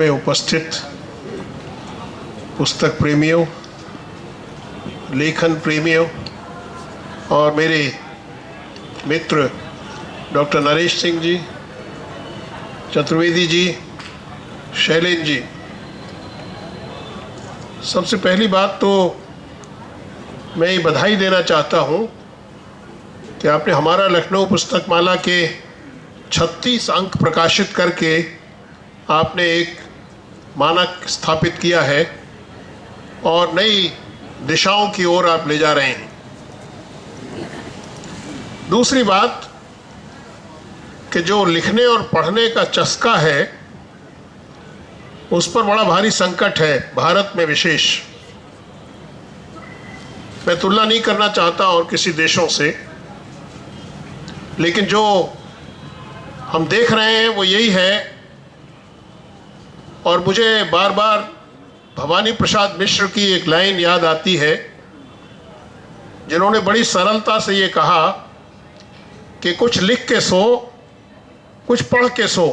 में उपस्थित पुस्तक प्रेमियों, लेखन प्रेमियों और मेरे मित्र डॉक्टर नरेश सिंह जी, चतुर्वेदी जी, शैलेंद्र जी, सबसे पहली बात तो मैं ये बधाई देना चाहता हूँ कि आपने हमारा लखनऊ पुस्तक माला के 36 अंक प्रकाशित करके आपने एक मानक स्थापित किया है और नई दिशाओं की ओर आप ले जा रहे हैं। दूसरी बात कि जो लिखने और पढ़ने का चस्का है उस पर बड़ा भारी संकट है, भारत में विशेष। मैं तुलना नहीं करना चाहता और किसी देशों से, लेकिन जो हम देख रहे हैं वो यही है। और मुझे बार बार भवानी प्रसाद मिश्र की एक लाइन याद आती है, जिन्होंने बड़ी सरलता से ये कहा कि कुछ लिख के सो, कुछ पढ़ के सो,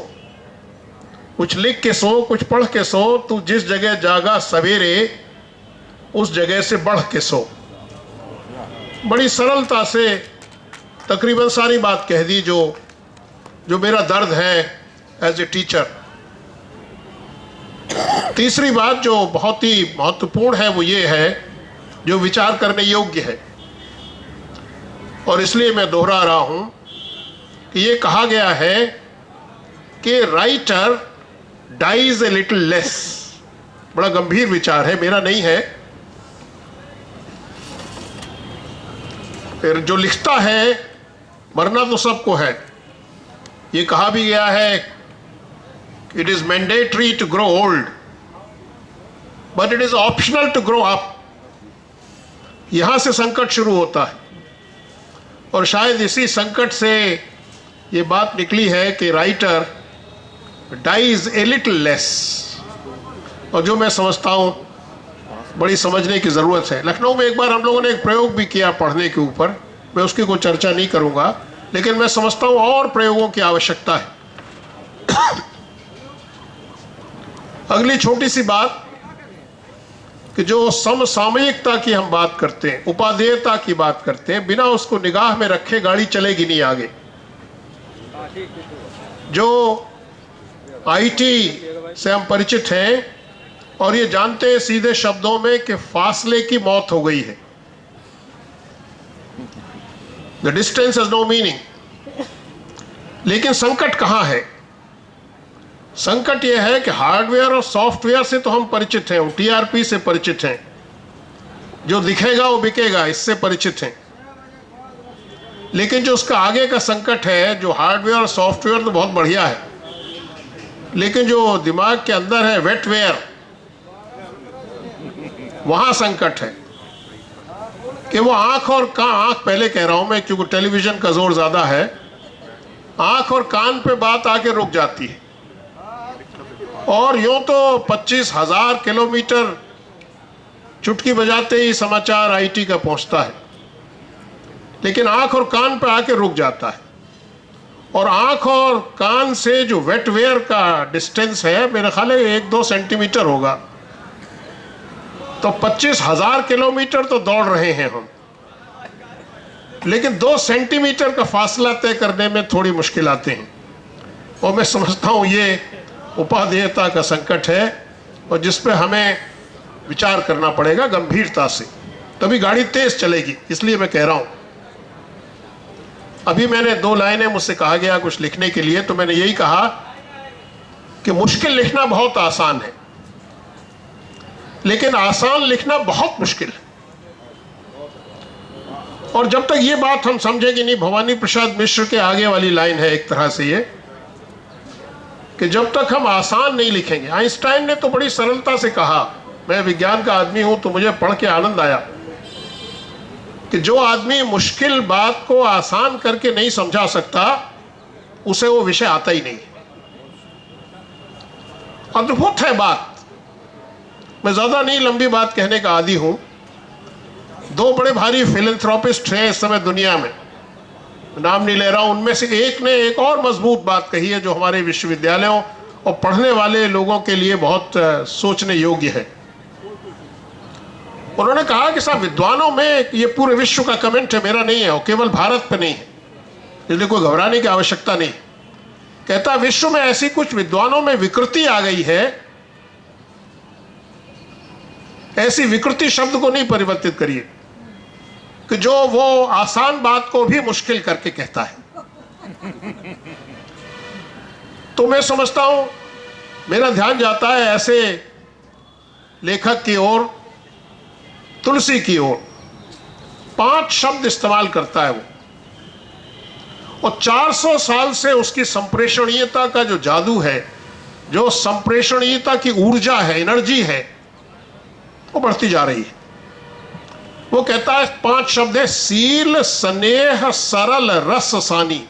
कुछ लिख के सो, कुछ पढ़ के सो, तू जिस जगह जागा सवेरे उस जगह से बढ़ के सो। बड़ी सरलता से तकरीबन सारी बात कह दी जो मेरा दर्द है एज ए टीचर। तीसरी बात जो बहुत ही महत्वपूर्ण है वो ये है, जो विचार करने योग्य है, और इसलिए मैं दोहरा रहा हूं कि ये कहा गया है कि writer dies a little less. बड़ा गंभीर विचार है, मेरा नहीं है। फिर जो लिखता है मरना तो सबको है। ये कहा भी गया है, it is mandatory to grow old but it is optional to grow up. यहां से संकट शुरू होता है और शायद इसी संकट से ये बात निकली है कि writer dies a little less, और जो मैं समझता हूं बड़ी समझने की जरूरत है। लखनऊ में एक बार हम लोगों ने एक प्रयोग भी किया पढ़ने के ऊपर, मैं उसकी कोई चर्चा नहीं करूंगा, लेकिन मैं समझता हूं और प्रयोगों की आवश्यकता है। अगली छोटी सी बात कि जो समसामयिकता की हम बात करते हैं, उपादेयता की बात करते हैं, बिना उसको निगाह में रखे गाड़ी चलेगी नहीं आगे। जो आईटी से हम परिचित हैं और ये जानते हैं सीधे शब्दों में कि फासले की मौत हो गई है। The distance has no meaning. लेकिन संकट कहां है? संकट यह है कि हार्डवेयर और सॉफ्टवेयर से तो हम परिचित हैं, टीआरपी से परिचित हैं, जो दिखेगा वो बिकेगा, इससे परिचित हैं। लेकिन जो उसका आगे का संकट है, जो हार्डवेयर और सॉफ्टवेयर तो बहुत बढ़िया है, लेकिन जो दिमाग के अंदर है वेटवेयर, वहां संकट है कि वो आंख पहले कह रहा हूं मैं क्योंकि टेलीविजन का जोर ज्यादा है, आंख और कान पे बात आके रुक जाती है। और यूं तो 25,000 किलोमीटर चुटकी बजाते ही समाचार आईटी का पहुंचता है, लेकिन आंख और कान पे आके रुक जाता है। और आंख और कान से जो वेटवेयर का डिस्टेंस है, मेरा ख्याल है 1-2 सेंटीमीटर होगा। तो 25,000 किलोमीटर तो दौड़ रहे हैं हम, लेकिन 2 सेंटीमीटर का फासला तय करने में थोड़ी मुश्किल आते हैं। और मैं समझता हूँ ये उपादेयता का संकट है और जिस पे हमें विचार करना पड़ेगा गंभीरता से, तभी गाड़ी तेज चलेगी। इसलिए मैं कह रहा हूं, अभी मैंने 2 लाइनें मुझसे कहा गया कुछ लिखने के लिए, तो मैंने यही कहा कि मुश्किल लिखना बहुत आसान है, लेकिन आसान लिखना बहुत मुश्किल है। और जब तक ये बात हम समझेंगे नहीं, भवानी प्रसाद मिश्र के आगे वाली लाइन है एक तरह से ये, कि जब तक हम आसान नहीं लिखेंगे। आइंस्टाइन ने तो बड़ी सरलता से कहा, मैं विज्ञान का आदमी हूं तो मुझे पढ़ के आनंद आया, कि जो आदमी मुश्किल बात को आसान करके नहीं समझा सकता उसे वो विषय आता ही नहीं। अद्भुत है बात। मैं ज्यादा नहीं लंबी बात कहने का आदी हूं। 2 बड़े भारी फिलैंथ्रोपिस्ट हैं इस समय दुनिया में, नाम नहीं ले रहा हूं, उनमें से एक ने एक और मजबूत बात कही है जो हमारे विश्वविद्यालयों और पढ़ने वाले लोगों के लिए बहुत सोचने योग्य है। उन्होंने कहा कि साहब विद्वानों में, ये पूरे विश्व का कमेंट है, मेरा नहीं है, और केवल भारत पे नहीं है, इसलिए कोई घबराने की आवश्यकता नहीं। कहता विश्व में ऐसी कुछ विद्वानों में विकृति आ गई है, ऐसी विकृति शब्द को नहीं परिवर्तित करिए, कि जो वो आसान बात को भी मुश्किल करके कहता है। तो मैं समझता हूं, मेरा ध्यान जाता है ऐसे लेखक की ओर, तुलसी की ओर। 5 शब्द इस्तेमाल करता है वो, और 400 साल से उसकी संप्रेषणीयता का जो जादू है, जो संप्रेषणीयता की ऊर्जा है, एनर्जी है, वो बढ़ती जा रही है। वो कहता है 5 शब्द है, सील, स्नेह, सरल, रस, सानी।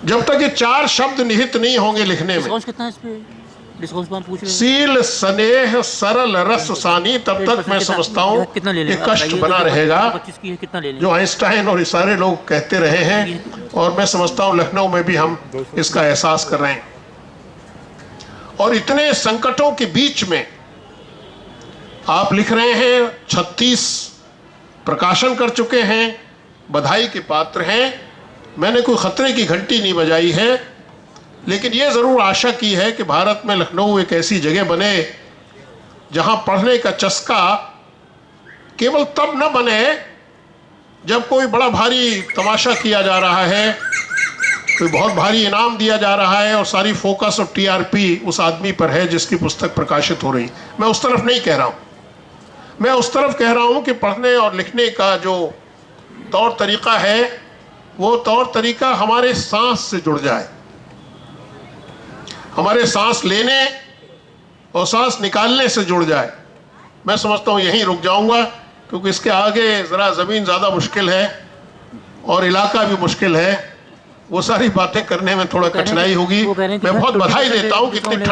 जब तक ये 4 शब्द निहित नहीं होंगे लिखने में, कितना है इस पे? पूछ रहे हैं। सील, स्नेह, सरल, रस, सानी, तब तक मैं समझता हूं ये कष्ट बना रहेगा, जो आइंस्टाइन और ये सारे लोग कहते रहे हैं। और मैं समझता हूं लखनऊ में भी हम इसका एहसास कर रहे हैं। और इतने संकटों के बीच में आप लिख रहे हैं, 36 प्रकाशन कर चुके हैं, बधाई के पात्र हैं। मैंने कोई खतरे की घंटी नहीं बजाई है, लेकिन ये ज़रूर आशा की है कि भारत में लखनऊ एक ऐसी जगह बने जहां पढ़ने का चस्का केवल तब न बने जब कोई बड़ा भारी तमाशा किया जा रहा है, कोई बहुत भारी इनाम दिया जा रहा है और सारी फोकस और टीआरपी उस आदमी पर है जिसकी पुस्तक प्रकाशित हो रही। मैं उस तरफ नहीं कह रहा हूँ, मैं उस तरफ कह रहा हूँ कि पढ़ने और लिखने का जो तौर तरीका है, वो तौर तरीका हमारे सांस से जुड़ जाए, हमारे सांस लेने और सांस निकालने से जुड़ जाए। मैं समझता हूँ यहीं रुक जाऊंगा, क्योंकि इसके आगे ज़रा ज़मीन ज़्यादा मुश्किल है और इलाका भी मुश्किल है। वो सारी बातें करने में थोड़ा कठिनाई होगी। मैं बहुत बधाई देता हूँ कि इतनी